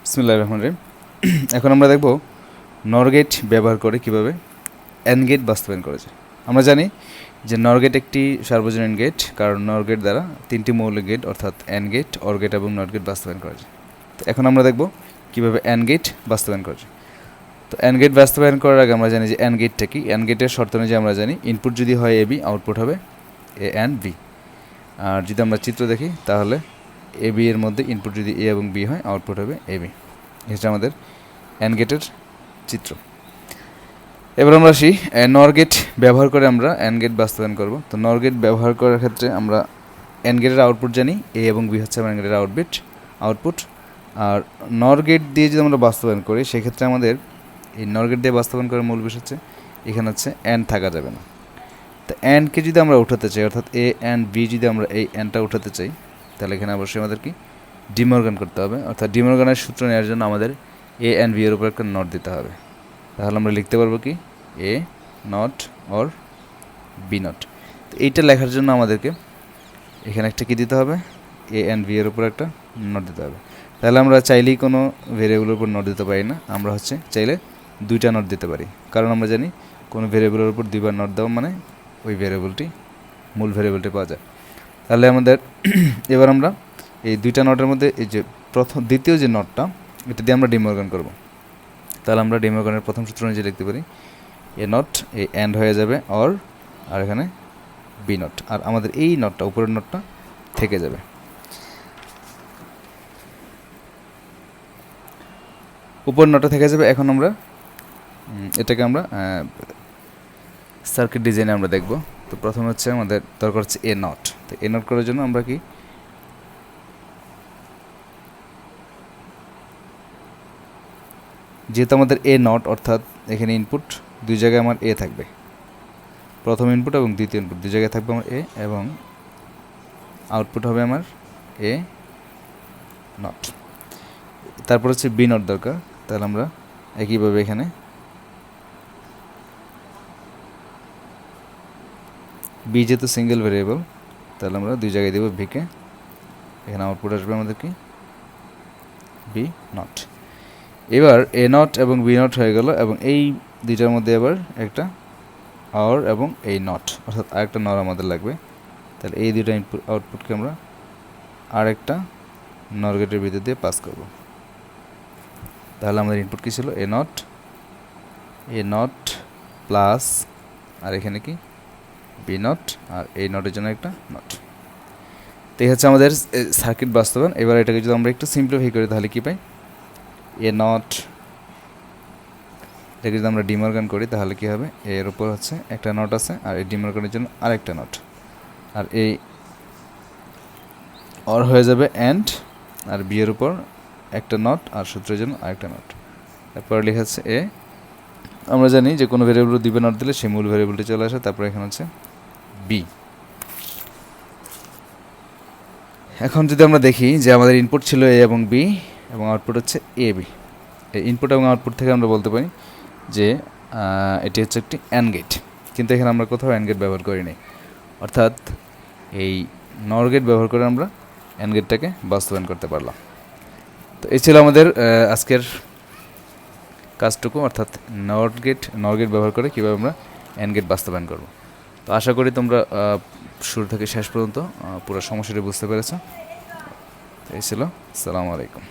বিসমিল্লাহির রহমানির রহিম। এখন আমরা দেখব নর গেট ব্যবহার করে কিভাবে অ্যান্ড গেট বাস্তবায়ন করা যায়। আমরা জানি যে নর গেট একটি সার্বজনীন গেট, কারণ নর গেট দ্বারা তিনটি মৌলিক গেট অর্থাৎ অ্যান্ড গেট, অর গেট এবং নট গেট বাস্তবায়ন করা যায়। তো এখন আমরা দেখব কিভাবে অ্যান্ড গেট বাস্তবায়ন করা যায়। তো অ্যান্ড গেট বাস্তবায়ন করার আগে আমরা জানি যে অ্যান্ড গেটটা কি। অ্যান্ড গেটের শর্ত অনুযায়ী আমরা জানি ইনপুট যদি হয় এ বি, আউটপুট হবে এ অ্যান্ড বি। আর যদি আমরা চিত্র দেখি তাহলে এ বি এর মধ্যে ইনপুট যদি এ এবং বি হয়, আউটপুট হবে এ বি। এটা আমাদের অ্যান্ড গেটের চিত্র। এবার আমরা আসি নর গেট ব্যবহার করে আমরা অ্যান্ড গেট বাস্তবায়ন করব। তো নর গেট ব্যবহার করার ক্ষেত্রে আমরা অ্যান্ড গেটের আউটপুট জানি, এ এবং বি হচ্ছে অ্যান্ড গেটের আউটপুট। আর নর গেট দিয়ে যদি আমরা বাস্তবায়ন করি সেক্ষেত্রে আমাদের এই নর গেট দিয়ে বাস্তবায়ন করার মূল বিষয় হচ্ছে এখানে হচ্ছে অ্যান্ড থাকা যাবে না। তো অ্যান্ডকে যদি আমরা উঠাতে চাই, অর্থাৎ এ অ্যান্ড বি যদি আমরা এই অ্যান্ডটা উঠাতে চাই, তাহলে এখানে অবশ্যই আমাদের কি ডিমর্গান করতে হবে। অর্থাৎ ডিমর্গানের সূত্র নেওয়ার জন্য আমাদের এ অ্যান্ড বি এর উপর একটা নট দিতে হবে। তাহলে আমরা লিখতে পারবো কি এ নট অর বি নট। তো এইটা লেখার জন্য আমাদেরকে এখানে একটা কি দিতে হবে, এ অ্যান্ড বি এর উপর একটা নট দিতে হবে। তাহলে আমরা চাইলেই কোনো ভেরিয়েবলের উপর নট দিতে পারি না, আমরা হচ্ছে চাইলে দুইটা নট দিতে পারি। কারণ আমরা জানি কোনো ভেরিয়েবলের উপর দুইবার নট দেওয়া মানে ওই ভেরিয়েবলটি মূল ভেরিয়েবলটি পাওয়া যায়। তাহলে আমাদের এবার আমরা এই দুইটা নটের মধ্যে এই যে দ্বিতীয় যে নটটা, এটা দিয়ে আমরা ডিমর্গান করব। তাহলে আমরা ডিমর্গানের প্রথম সূত্র অনুযায়ী লিখতে পারি এ নট, এই অ্যান্ড হয়ে যাবে অর, আর এখানে বি নট, আর আমাদের এই নটটা উপরের নটটা থেকে যাবে। উপরের নটটা থেকে যাবে। এখন আমরা এটাকে আমরা সার্কিট ডিজাইনে আমরা দেখব। তো প্রথমে হচ্ছে আমাদের দরকার হচ্ছে এ নট। তো এ নট করার জন্য আমরা কি যেহেতু আমাদের এ নট, অর্থাৎ এখানে ইনপুট দুই জায়গায় আমার এ থাকবে, প্রথম ইনপুট এবং দ্বিতীয় ইনপুট দুই জায়গায় থাকবে আমার এ, এবং আউটপুট হবে আমার এ নট। তারপর হচ্ছে বি নট দরকার। তাহলে আমরা একইভাবে এখানে বি যেহেতু সিঙ্গেল ভেরিয়েবল, তাহলে আমরা দুই জায়গায় দেবো বিকে, এখানে আউটপুট আসবে আমাদের কি বি নট। এবার এ নট এবং বি নট হয়ে গেল, এবং এই দুইটার মধ্যে এবার একটা অর এবং এই নট, অর্থাৎ আরেকটা নর আমাদের লাগবে। তাহলে এই দুইটা ইনপুট আউটপুটকে আমরা আরেকটা নর গেটের ভিতর দিয়ে পাস করব। তাহলে আমাদের ইনপুট কী ছিল এ নট প্লাস, আর এখানে কি বি নট, আর এই নটের জন্য একটা নট। তো এই হচ্ছে আমাদের সার্কিট বাস্তবায়ন। এবার এটাকে যদি আমরা একটু সিম্পলিফাই করি তাহলে কি পাই, এ নট, এটাকে যদি আমরা ডিমর্গান করি তাহলে কি হবে, এর উপর হচ্ছে একটা নট আছে, আর এই ডিমর্গানের জন্য আরেকটা নট, আর এই অর হয়ে যাবে অ্যান্ড, আর বি এর উপর একটা নট, আর সূত্রের জন্য আরেকটা নট। তারপর লেখা হচ্ছে এ। আমরা জানি যে কোনো ভেরিয়েবল দিবে নট দিলে সেই মূল ভেরিয়েবলটি চলে আসে। তারপর এখানে হচ্ছে বি। এখন যদি আমরা দেখি যে আমাদের ইনপুট ছিল এ এবং বি, এবং আউটপুট হচ্ছে এ বি। এই ইনপুট এবং আউটপুট থেকে আমরা বলতে পারি যে এটি হচ্ছে একটি অ্যান্ড গেট, কিন্তু এখানে আমরা কোথাও অ্যান্ড গেট ব্যবহার করিনি। অর্থাৎ এই নর গেট ব্যবহার করে আমরা অ্যান্ড গেটটাকে বাস্তবায়ন করতে পারলাম। তো এই ছিল আমাদের আজকের কাজটুকু, অর্থাৎ নর গেট ব্যবহার করে কীভাবে আমরা অ্যান্ড গেট বাস্তবায়ন করব। তো আশা করি তোমরা শুরু থেকে শেষ পর্যন্ত পুরো সমস্যাটি বুঝতে পেরেছ। এই ছিল। আসসালামু আলাইকুম।